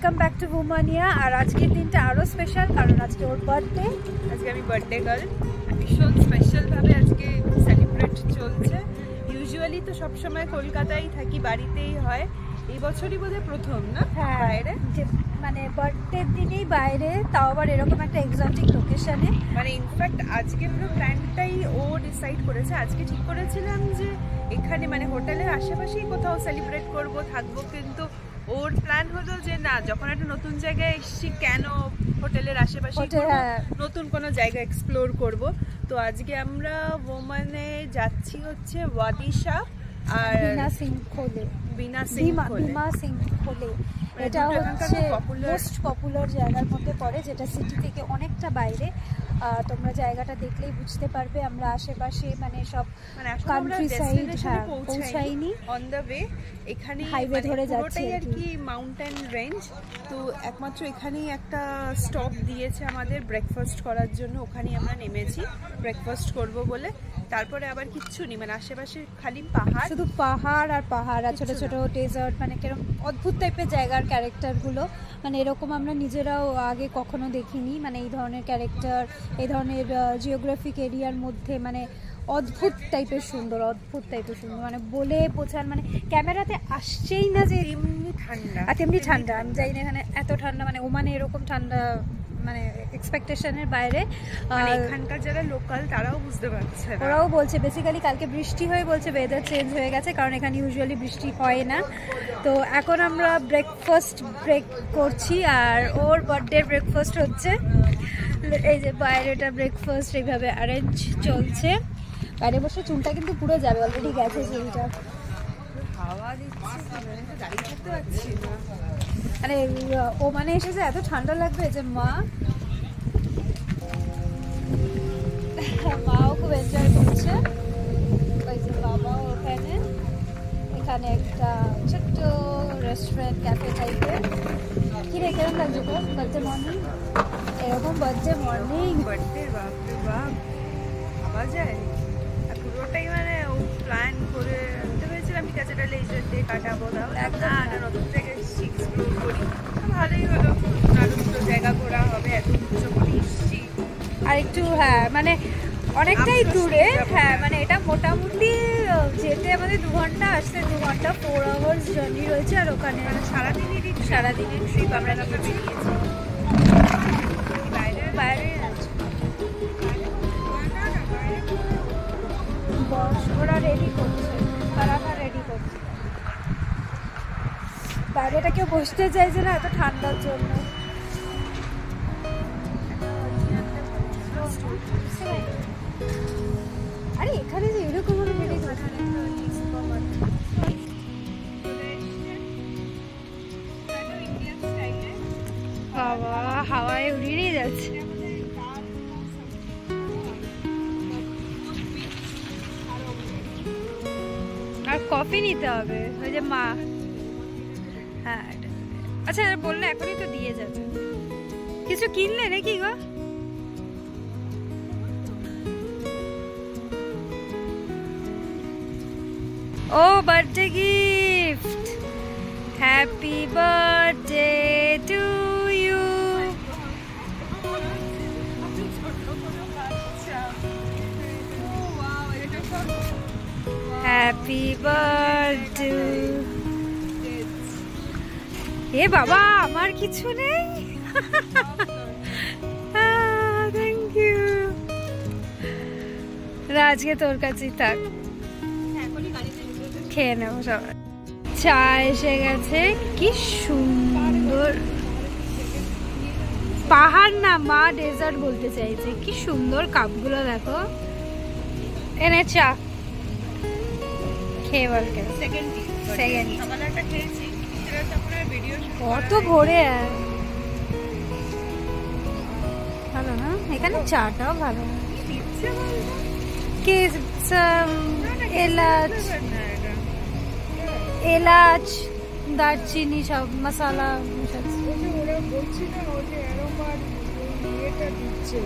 Welcome back to Omania. আর আজকের দিনটা আরও স্পেশাল কারণ আজকে ওর বার্থডে। আজকে আমি বার্থডে গার্ল, ভীষণ স্পেশালভাবে আজকে সেলিব্রেট চলছে। ইউজুয়ালি তো সবসময় কলকাতায় থাকি, বাড়িতেই হয়, এই বছরই বোধহয় প্রথম না বাইরে, যে মানে বার্থডের দিনেই বাইরে, তাও আবার এরকম একটা এক্সোটিক লোকেশনে। মানে ইনফ্যাক্ট আজকে পুরো প্ল্যানটাই ও ডিসাইড করেছে। আজকে ঠিক করেছিলাম যে এখানে মানে হোটেলের আশেপাশেই কোথাও সেলিব্রেট করব, থাকবো, কিন্তু ওর প্ল্যান হলো যে না, যখন একটা নতুন জায়গায় এসেছি কেন হোটেলের আশেপাশে নতুন কোনো জায়গা এক্সপ্লোর করব। তো আজকে আমরা ওমানে যাচ্ছি হচ্ছে ওয়াদিশা আর বিনা সিংখোলে। এটা হচ্ছে মোস্ট পপুলার জায়গার মধ্যে পড়ে, যেটা সিটি থেকে অনেকটা বাইরে। তোমরা জায়গাটা দেখলেই বুঝতে পারবে। আমরা আশেপাশে মানে সব কান্ট্রি সাইড পৌঁছাইনি, অন দ্য ওয়ে এখানে হাইওয়ে ধরে যাচ্ছি আর কি, মাউন্টেন রেঞ্জ। তো একমাত্র এখানেই একটা স্টপ দিয়েছে আমাদের ব্রেকফাস্ট করার জন্য, ওখানেই আমরা নেমেছি ব্রেকফাস্ট করব বলে। তারপরে আবার কিচ্ছু নেই, মানে আশেপাশে খালি পাহাড়, শুধু পাহাড় আর পাহাড় আর ছোট ছোট ডেজার্ট, মানে কিরকম অদ্ভুত টাইপের জায়গার ক্যারেক্টারগুলো, মানে এরকম আমরা নিজেরাও আগে কখনো দেখিনি। মানে এই ধরনের ক্যারেক্টার, এই ধরনের জিওগ্রাফিক এরিয়ার মধ্যে, মানে অদ্ভুত টাইপের সুন্দর, মানে বলে বোঝার, মানে ক্যামেরাতে আসছেই না যে এমনি ঠান্ডা আর তেমনি ঠান্ডা। আমি জানি না এখানে এত ঠান্ডা, মানে ওমানে এরকম ঠান্ডা মানে এক্সপেকটেশনের বাইরে। আর এখানকার যারা লোকাল তারাও বুঝতে পারছে, ওরাও বলছে বেসিক্যালি কালকে বৃষ্টি হয়ে বলছে ওয়েদার চেঞ্জ হয়ে গেছে, কারণ এখানে ইউজুয়ালি বৃষ্টি হয় না। তো এখন আমরা ব্রেকফাস্ট ব্রেক করছি, আর ওর বার্থডে ব্রেকফাস্ট হচ্ছে এই যে বাইরেটা ব্রেকফাস্ট এইভাবে অ্যারেঞ্জ চলছে। বাইরে বসে চুলটা কিন্তু পুরো যাবে, অলরেডি গেছে চুলটা। হাওয়া দিচ্ছে, দাঁড়িয়ে থাকতে পারছি না। মানে ও মানে এসেছে এত ঠান্ডা লাগবে যে মাও খুব এনজয় করছে। ওই যে বাবাও ওখানে, এখানে একটা ছোট্ট রেস্টুরেন্ট ক্যাফে টাইপের। কি রে, কেমন লাগছে তোর বার্থডে মর্নিং? এরকম বার্থডে মর্নিং, বার্থডে বাপরে বাপ, ভাবা যায়। আর পুরোটাই মানে ও প্ল্যান করে আনতে হয়েছিলাম, ঠিক আছে তাহলে এই ডে কাটাবো, তাহলে একটা নতুন জায়গায় এক্সপ্লোর করি। ভালোই হলো, আরো দুটো জায়গা ঘোরা হবে, এত কিছু করে এসছি। আর একটু মানে অনেকটাই দূরে, মানে এটা মোটামুটি যেতে আমাদের 2 ঘন্টা, আসতে 2 ঘন্টা, 4 আওয়ার্স জার্নি রয়েছে। আর ওখানে মানে সারাদিনের ট্রিপ আমরা নিয়ে বেরিয়েছি। বাইরে ওরা রেডি করছে, বাইরেটা কেউ বসতে চাইছে না এত ঠান্ডার জন্য। আরে এখানে যে এরকম রেডি করছে, বাবা হাওয়ায় উড়িয়ে নিয়ে যাচ্ছে। আর কফি নিতে হবে, ওই যে মা। হ্যাঁ আচ্ছা বললে এখনই তো দিয়ে যাবে। কিছু কিনলে নাকি গো? ও birthday gift, happy birthday to you. Happy birthday. এ বাবা, আমার কিছু নেই। Thank you. আজকে তোর কাছেই থাক, খেয়ে নেবো সবাই। চা এসে গেছে, কি সুন্দর পাহাড় না মা ডেজার্ট বলতে চাইছে। কি সুন্দর কাপগুলো দেখো। এনে চা খেয়ে বল। সেকেন্ড কত ভোরে, ভালো না? এখানে চাটাও ভালো, এলাচ দারচিনি সব মশলা দিচ্ছে।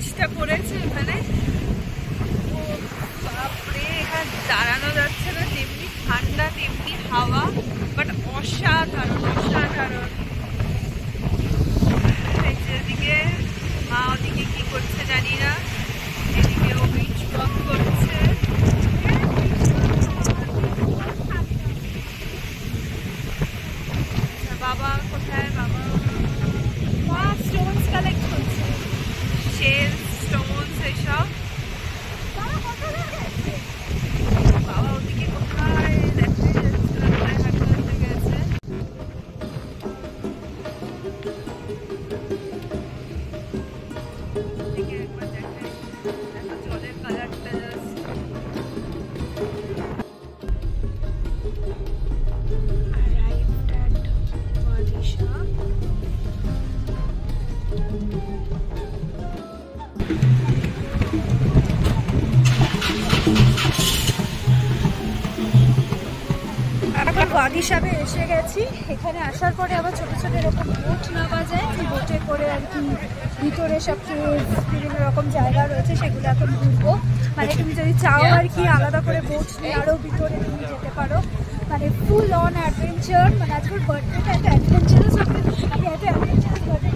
ব্রিজটা পড়েছে এখানে, বাপরে এখানে দাঁড়ানো যাচ্ছে না, তেমনি ঠান্ডা তেমনি হাওয়া, বাট অসাধারণ অসাধারণ। এদিকে মা ওদিকে কি করছে জানি না, এদিকে ও ব্রিজ বন্ধ করছে। বাবা কোথায়? বাবা স্টোনস কালেক্ট করছে, শেল স্টোনস এসব। বাবা ওদিকে কোথায় দেখা যাচ্ছে না, কোথায় হাঁটতে হাঁটতে গেছে। ওদিকে একবার দেখাই, দেখো জলের কালারটা জাস্ট। Arrived at Odisha. এখন ওয়াদিশাবে এসে গেছি। এখানে আসার পরে আবার ছোট ছোট এরকম বোট নেওয়া যায়, যে বোটে করে আর কি ভিতরে সব বিভিন্ন রকম জায়গা রয়েছে সেগুলো এখন ঘুরবো। মানে তুমি যদি চাও আর কি আলাদা করে বোট নিয়ে আরও ভিতরে তুমি যেতে পারো, মানে ফুল অন অ্যাডভেঞ্চার। মানে আজকের বার্থডেটা একটা অ্যাডভেঞ্চারাস হবে, আমি এত অ্যাডভেঞ্চারাস বার্থডে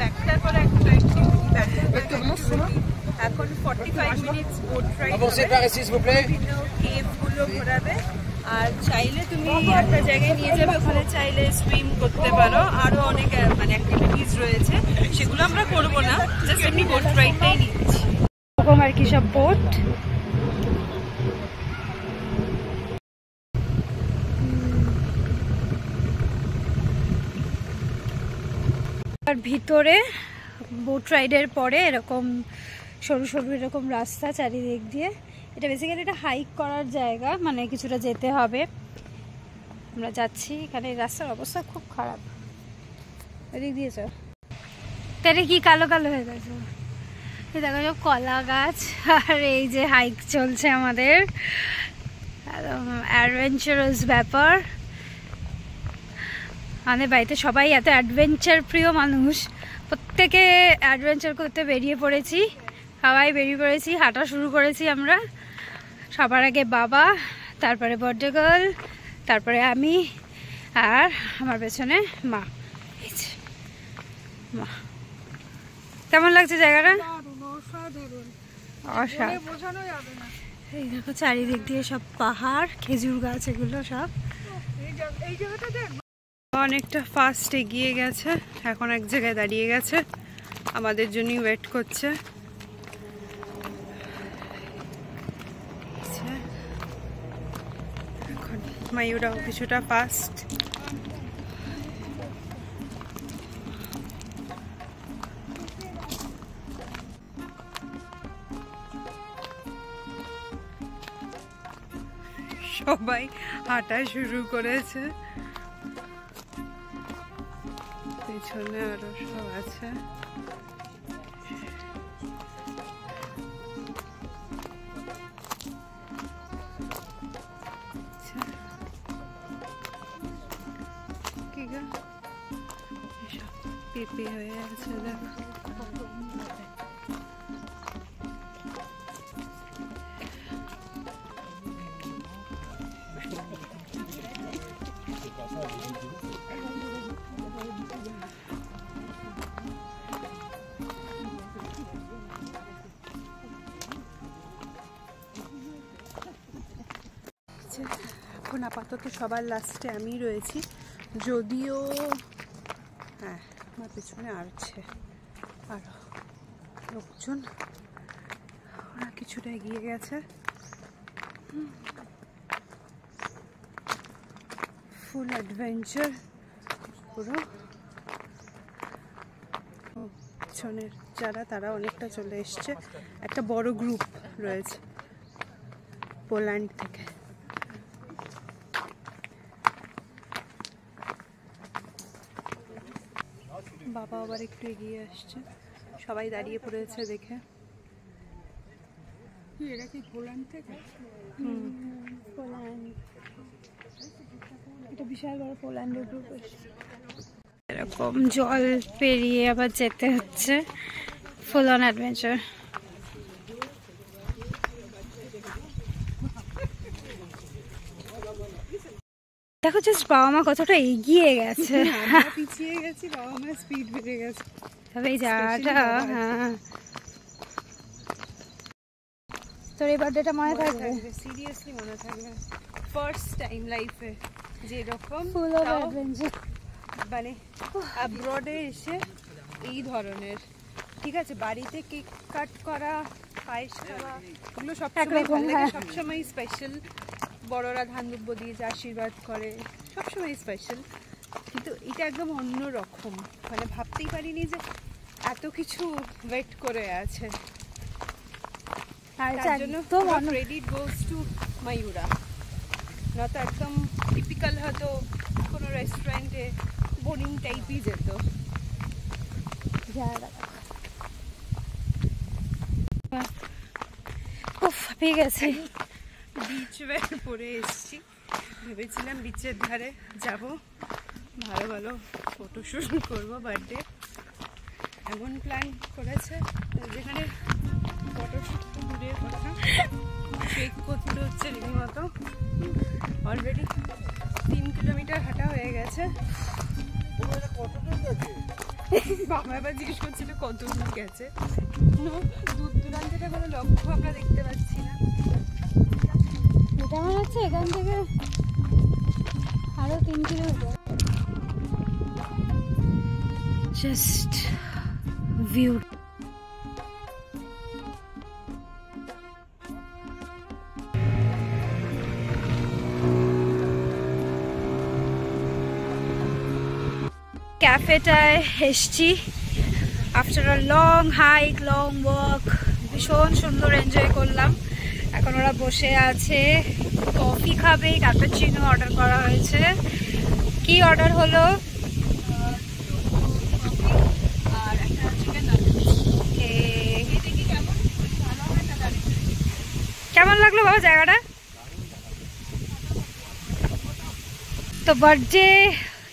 একটার পর একটা এখন 45 মিনিটস বোট রাইড, বিভিন্ন কেভগুলো ঘোরাবে। আর চাইলে তুমি একটা জায়গায় নিয়ে যাবে, ওখানে চাইলে সুইম করতে পারো, আরো অনেক মানে অ্যাক্টিভিটিস রয়েছে, সেগুলো আমরা করবো না, জাস্ট এমনি বোট রাইডটাই নিচ্ছি এরকম আর কি সব বোট। আর ভিতরে বোট রাইডের পরে এরকম সরু সরু এরকম রাস্তা চারিদিক দিয়ে। এটা বেসিক্যালি একটা হাইক করার জায়গা, মানে কিছুটা যেতে হবে। আমরা যাচ্ছি, এখানে রাস্তার অবস্থা খুব খারাপ। এদিক দিয়েছ তাহলে কি কালো কালো হয়ে গেছে। এই দেখো সব কলা গাছ, আর এই যে হাইক চলছে আমাদের, একদম অ্যাডভেঞ্চারাস ব্যাপার। আমাদের বাড়িতে সবাই এত অ্যাডভেঞ্চার প্রিয় মানুষ, প্রত্যেকে অ্যাডভেঞ্চার করতে বেরিয়ে পড়েছি, সবাই বেরিয়ে পড়েছি, হাঁটা শুরু করেছি আমরা। সবার আগে বাবা, তারপরে বার্থডে গার্ল, তারপরে আমি, আর আমার পেছনে মা। মা কেমন লাগছে জায়গাটা? অসাধারণ। এই দেখো চারিদিক দিয়ে সব পাহাড়, খেজুর গাছ, এগুলো সব। এই জায়গাটা দেখ, অনেকটা ফাস্ট এগিয়ে গেছে, এখন এক জায়গায় দাঁড়িয়ে গেছে, আমাদের জন্যই ওয়েট করছে। এখন মায়ুরাও কিছুটা ফাস্ট। সবাই হাঁটা শুরু করেছে, পেছনে আরো সব আছে। কি গো এসব পেঁপে হয়ে আছে দেখো। এখন আপাতত সবার লাস্টে আমি রয়েছি, যদিও হ্যাঁ আমার পেছনে আছে আরো লোকজন, ওরা কিছুটা এগিয়ে গেছে। ফুল অ্যাডভেঞ্চার পুরো। পিছনের যারা তারা অনেকটা চলে এসছে, একটা বড় গ্রুপ রয়েছে পোল্যান্ড থেকে। বাবা আবার একটু এগিয়ে আসছে, সবাই দাঁড়িয়ে পড়েছে দেখে। এরা কি পোল্যান্ড থেকে? পোল্যান্ড, এটা বিশাল বড় পোল্যান্ডের গ্রুপ এসছে। এরকম জল পেরিয়ে আবার যেতে হচ্ছে, ফুল অন অ্যাডভেঞ্চার। দেখো জাস্ট বাবা মা কতটা এগিয়ে গেছে, পিছিয়ে গেছি, বাবা মা স্পিড বেড়ে গেছে। তবে এই জায়গাটা, হ্যাঁ তোর এই বার্থডেটা মনে থাকবে, সিরিয়াসলি মনে থাকবে। ফার্স্ট টাইম লাইফে যে এরকম ফুল অফ অ্যাডভেঞ্চার, মানে অ্যাব্রডে এসে এই ধরনের, ঠিক আছে বাড়িতে কেক কাট করা, পায়েস খাওয়া, এগুলো সবসময় ভালো লাগে, সবসময় স্পেশাল। বড়রা ধান দুব্ব দিয়ে যে আশীর্বাদ করে, সবসময় স্পেশাল। কিন্তু এটা একদম অন্য রকম, মানে ভাবতেই পারিনি যে এত কিছু ওয়েট করে আছে। তার জন্য ক্রেডিট গোজ টু ময়ূরা। নয়তো একদম টিপিক্যাল হয়তো কোনো রেস্টুরেন্টে বোরিং টাইপই যেত। পেয়ে গেছে, বিচ ওয়ে পরে এসেছি, ভেবেছিলাম বিচের ধারে যাব, ভালো ভালো ফটোশ্যুট করবো বার্থডে, এমন প্ল্যান করেছে যেখানে ফটোশ্যুট তো দূরের কথা, কেক করতে হচ্ছে রীতিমতো। অলরেডি 3 কিলোমিটার হাঁটা হয়ে গেছে। বাবা এবার জিজ্ঞেস করছিল কত দূর গেছে, দূর দূরান্তের কোনো লক্ষ্য আমরা দেখতে পাচ্ছি না। এটা মনে হচ্ছে এখান থেকে আরো 3 কিলোমিটার। জাস্ট ভিউ, ক্যাফেটায় এসছি after a long hike, long walk, ভীষণ সুন্দর এনজয় করলাম। এখন ওরা বসে আছে, কফি খাবে, ক্যাপাচিনো অর্ডার করা হয়েছে। কি অর্ডার হলো? কেমন লাগলো বাবা জায়গাটা? তো বার্থডে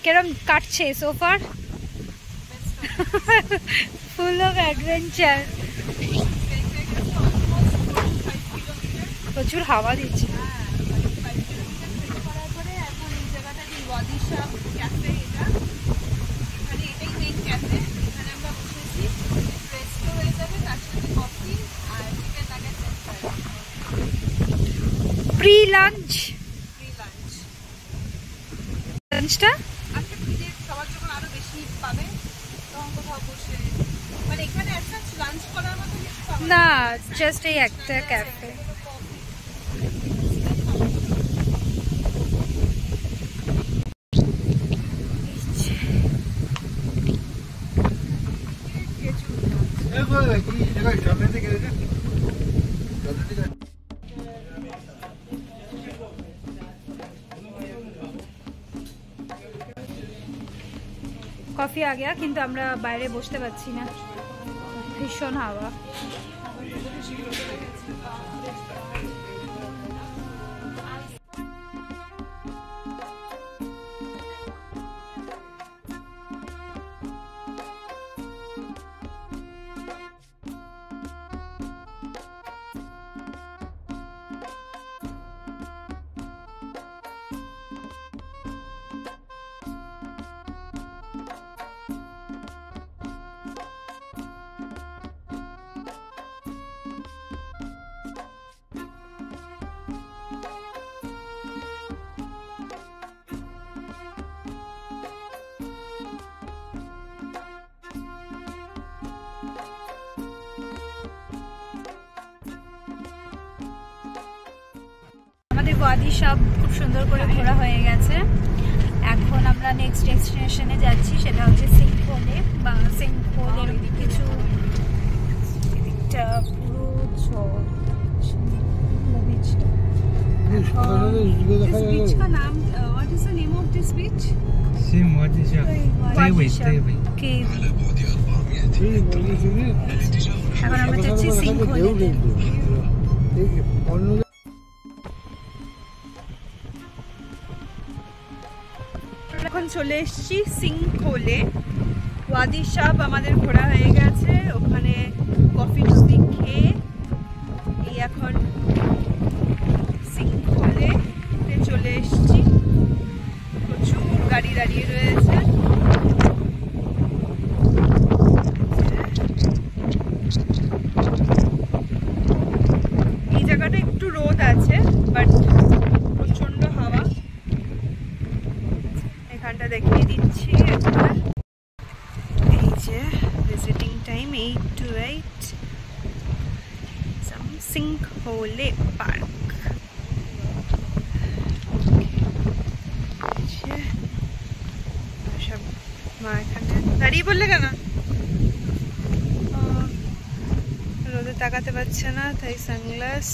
কেরম কাটছে সোফার? ফুল অফ অ্যাডভেঞ্চার, প্রচুর হাওয়া দিচ্ছে। প্রি লাঞ্চ, লাঞ্চটা সবার যখন আরো বেশি পাবে তখন কোথাও বসে, মানে এখানে একটা লাঞ্চ করার মতো না, জাস্ট এই একটা ক্যাফে। কফি আ গিয়া, কিন্তু আমরা বাইরে বসতে পারছি না, ভীষণ হাওয়া। আমাদের ওয়াদি সব খুব সুন্দর করে ঘোরা হয়ে গেছে। এখন আমরা নেক্সট ডেস্টিনেশনে যাচ্ছি, সেটা হচ্ছে সিংখোলে বা সিংখোলের কিছু একটা পুরো বিচটা। This beach का नाम, what is the name of this beach? এখন আমরা যাচ্ছি সিংখোলে। এখন চলে এসেছি সিংখোলে। ওয়াদি সাব আমাদের ঘোরা হয়ে গেছে, ওখানে কফি টফি খেয়ে এই এখন সিংখোলে চলে এসেছি। প্রচুর গাড়ি দাঁড়িয়ে রয়েছে। এই জায়গাটা একটু রোদ আছে, বাট প্রচন্ড হাওয়া। এখানটা দেখিয়ে দিচ্ছি একটা, এই যে ভিজিটিং টাইম 8 to 8 সিংখোলে পার্ক। সব মা এখানে দাঁড়িয়ে বললে কেন? রোদে তাকাতে পারছে না, তাই সানগ্লাস।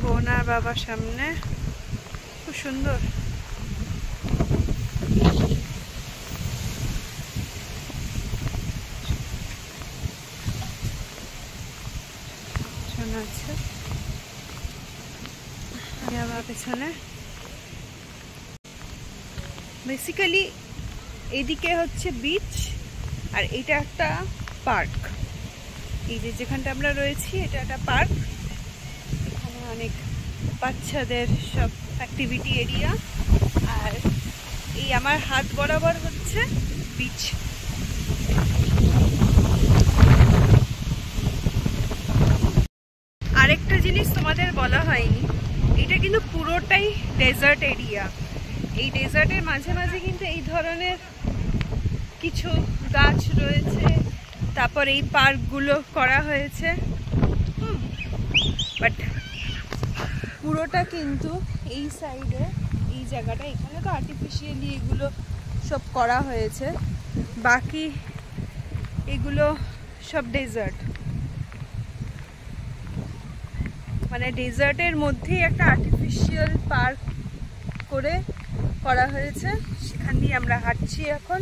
বোন আর বাবার সামনে, খুব সুন্দর। আছে আমার পেছনে। বেসিক্যালি এদিকে হচ্ছে বিচ, আর এটা একটা পার্ক। এই যে যেখানটা আমরা রয়েছি এটা একটা পার্ক। এখানে অনেক বাচ্চাদের সব অ্যাক্টিভিটি এরিয়া, আর এই আমার হাত বরাবর হচ্ছে বিচ। আরেকটা জিনিস তোমাদের বলা হয়নি, এটা কিন্তু পুরোটাই ডেজার্ট এরিয়া। এই ডেজার্টের মাঝে মাঝে কিন্তু এই ধরনের কিছু গাছ রয়েছে, তারপর এই পার্কগুলো করা হয়েছে। বাট পুরোটা কিন্তু এই সাইডে, এই জায়গাটা, এখানে তো আর্টিফিশিয়ালি এগুলো সব করা হয়েছে, বাকি এগুলো সব ডেজার্ট। মানে ডেজার্টের মধ্যেই একটা আর্টিফিশিয়াল পার্ক করে করা হয়েছে, সেখান দিয়ে আমরা হাঁটছি এখন।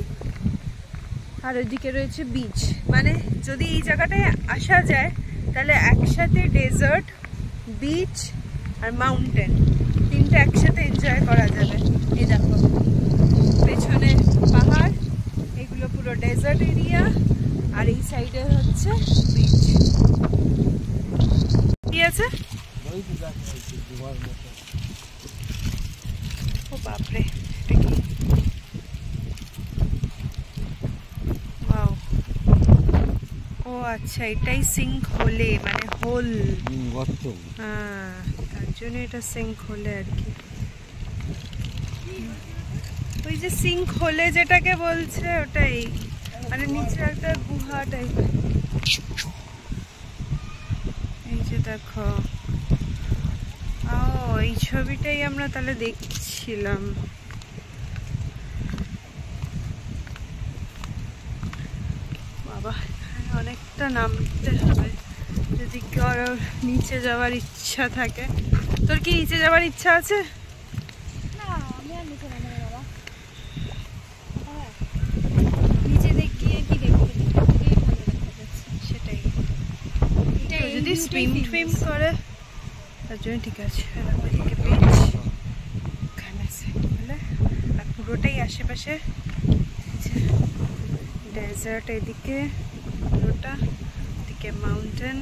আর ওইদিকে রয়েছে বিচ। মানে যদি এই জায়গাটায় আসা যায় তাহলে একসাথে ডেজার্ট, বিচ আর মাউন্টেন তিনটা একসাথে এনজয় করা যাবে। এই দেখো পেছনে পাহাড়, এগুলো পুরো ডেজার্ট এরিয়া, আর এই সাইডে হচ্ছে বিচ। কি আছে? ও বাপরে, এটা কি? ওয়াও, ও আচ্ছা, এটাই সিংখোলে, মানে হোল গর্ত। হ্যাঁ, তার জন্য এটা সিংখোলে আর কি। ওই যে সিংখোলে যেটাকে বলছে ওটাই, মানে নিচে একটা গুহা টাইপের। এই যে দেখো, ও এই ছবিটাই আমরা তাহলে দেখছিলাম। বাবা, অনেকটা নামতে হবে যদি কারোর নিচে যাওয়ার ইচ্ছা থাকে। তোর কি নিচে যাওয়ার ইচ্ছা আছে? না, আমি আর নিচে নামবো না বাবা। নিচে দেখিয়ে কি দেখতে, সেটাই। যদি সুইম করে তার জন্য ঠিক আছে। আর পুরোটাই আশেপাশে ডেজার্ট, এদিকে পুরোটা, এদিকে মাউন্টেন।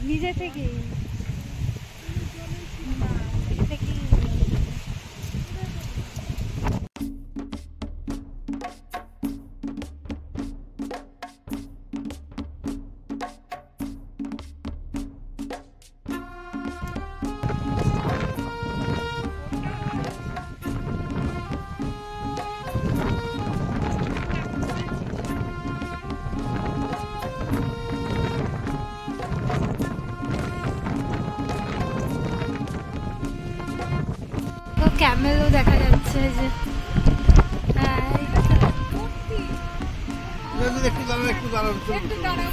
নিজে থেকেই ক্যামেলও দেখা যাচ্ছে যে।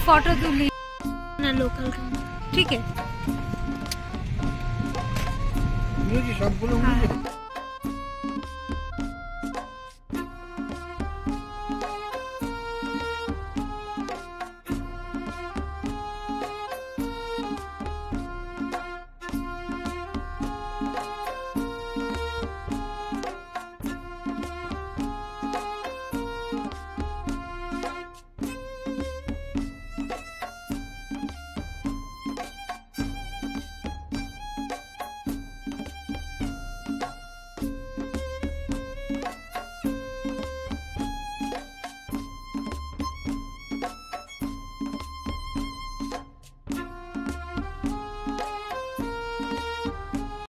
ফটো তুলি না, লোকাল ঠিক আছে। সবগুলো